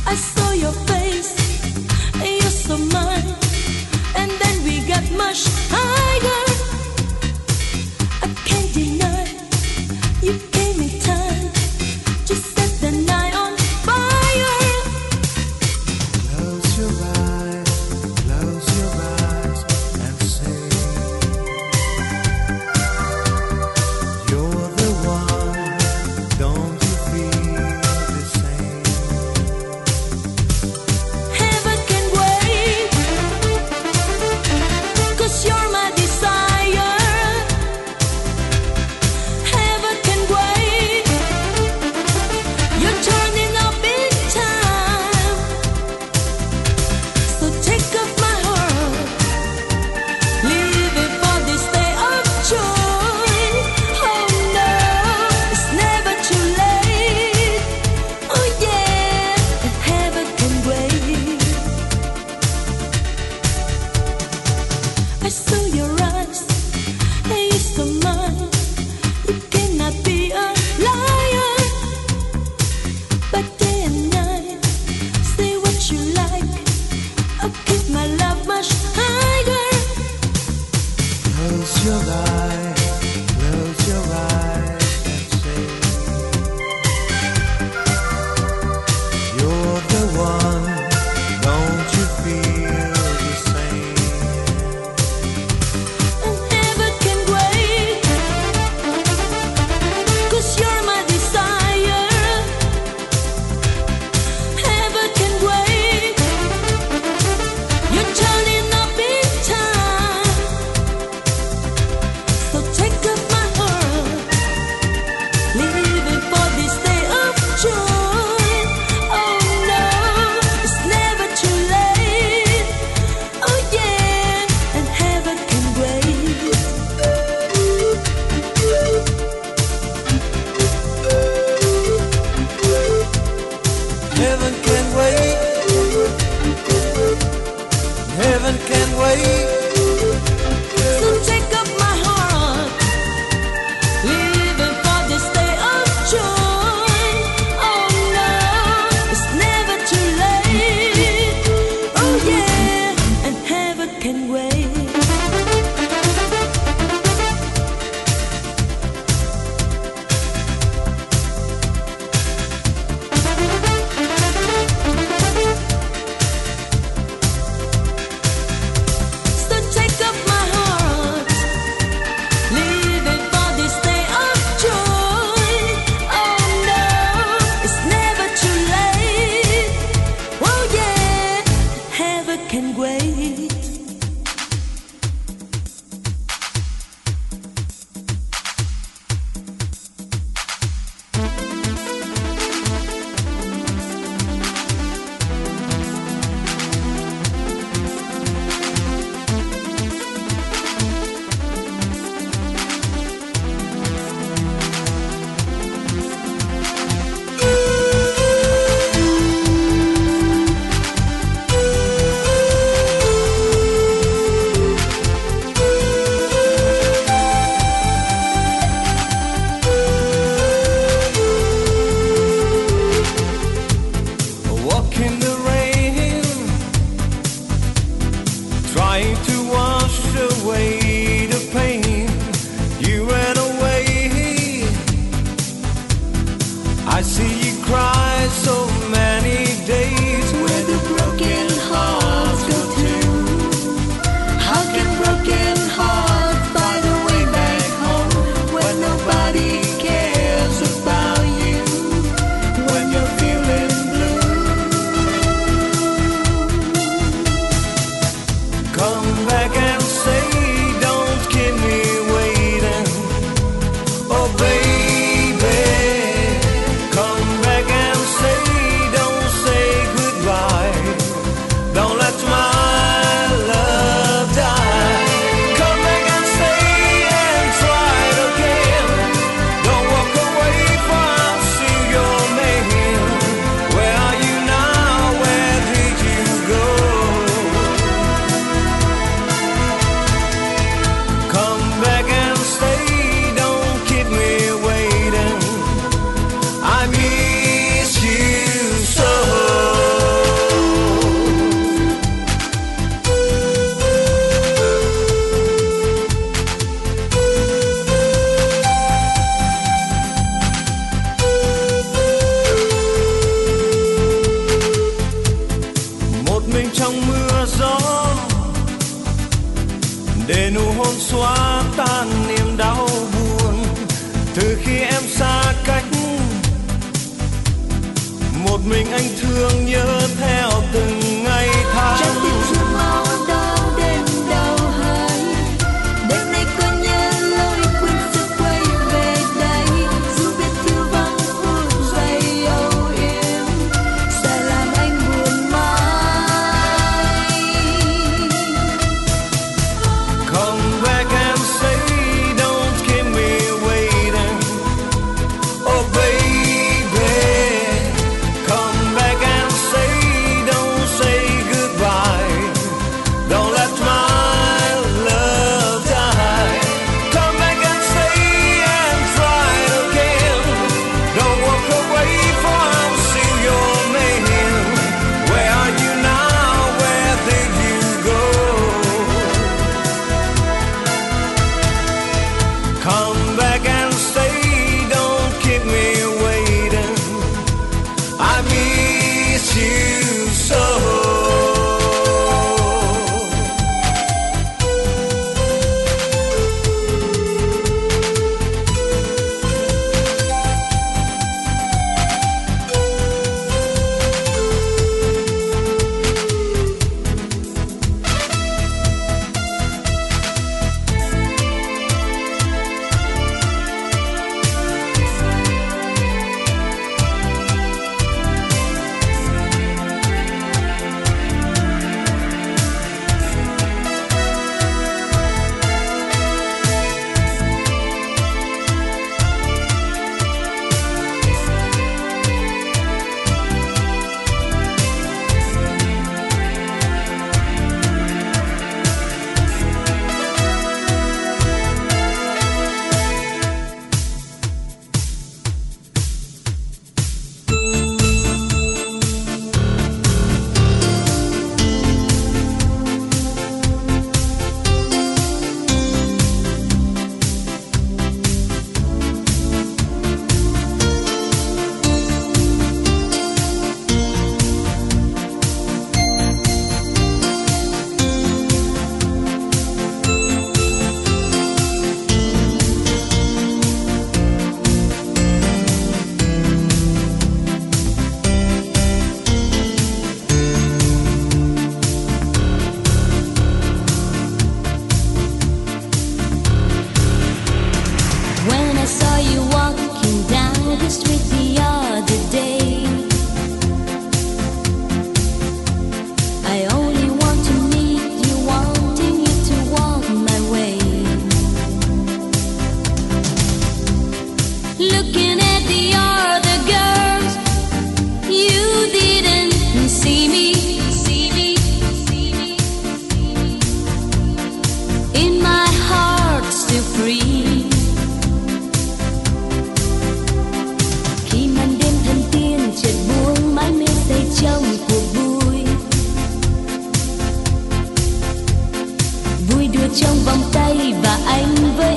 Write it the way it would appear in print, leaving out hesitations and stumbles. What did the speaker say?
I saw your face, you're so mine, and then we got much higher. I can't deny you gave me time to set the night on fire. Close your eyes and say you're the one. Don't you feel the same? Heaven can wait, 'cause you're my desire. Heaven can wait, you're turning up in time. So take up my heart, leave it for this day of joy. Oh no, it's never too late. Oh yeah, and heaven can wait. I saw your eyes, and you saw mine. You cannot be a liar. But day and night, say what you like. I'll keep my love much higher. Close your eyes and say you're the one. Don't you feel the same? And heaven can wait, 'cause you're my desire. Heaven can wait, you're turning up in time. So take up my heart, leave it for this day of joy. Oh no, it's never too late. Oh yeah, and heaven can wait. Heaven can wait. Heaven can wait. So take up my heart, leave it for this day of joy. Oh no, it's never too late. Oh yeah, and heaven can wait. So take up my heart, leave it for this day of joy. Oh no, it's never too late. Oh yeah, heaven can wait. Walk in the rain, trying to wash away the pain. You ran away. I see you cry so many days. Where the broken hearts go to? How can broken hearts find a way back home when nobody cares about you? When you're feeling blue, come back and say, don't keep me waiting. Oh baby, come back and say, don't say goodbye. Don't let my love die. Come back and say and try it again. Don't walk away from see your man. một mình anh thương nhớ theo từng ngày tháng. Trái tim chưa mau đau đêm đau hơi, đêm nay có nhớ lối quên sẽ quay về đây. Dù biết thiếu vắng phút giây âu yếm sẽ làm anh buồn mãi. Come back and say don't keep me waiting. Oh baby, come back and say don't say goodbye. Don't let my love die. Come back and say and try again. Don't walk away for I'm still your man. Where are you now? Where did you go? Come back and stay, don't keep me waiting. I miss you so. When I saw you walking down the street the other day, I only want to meet you, wanting you to walk my way. Looking at the other girls, you didn't see me. In my heart still free. Khi màn đêm thần tiên chợt buông mãi mê say trong cuộc vui, vui đùa trong vòng tay và anh với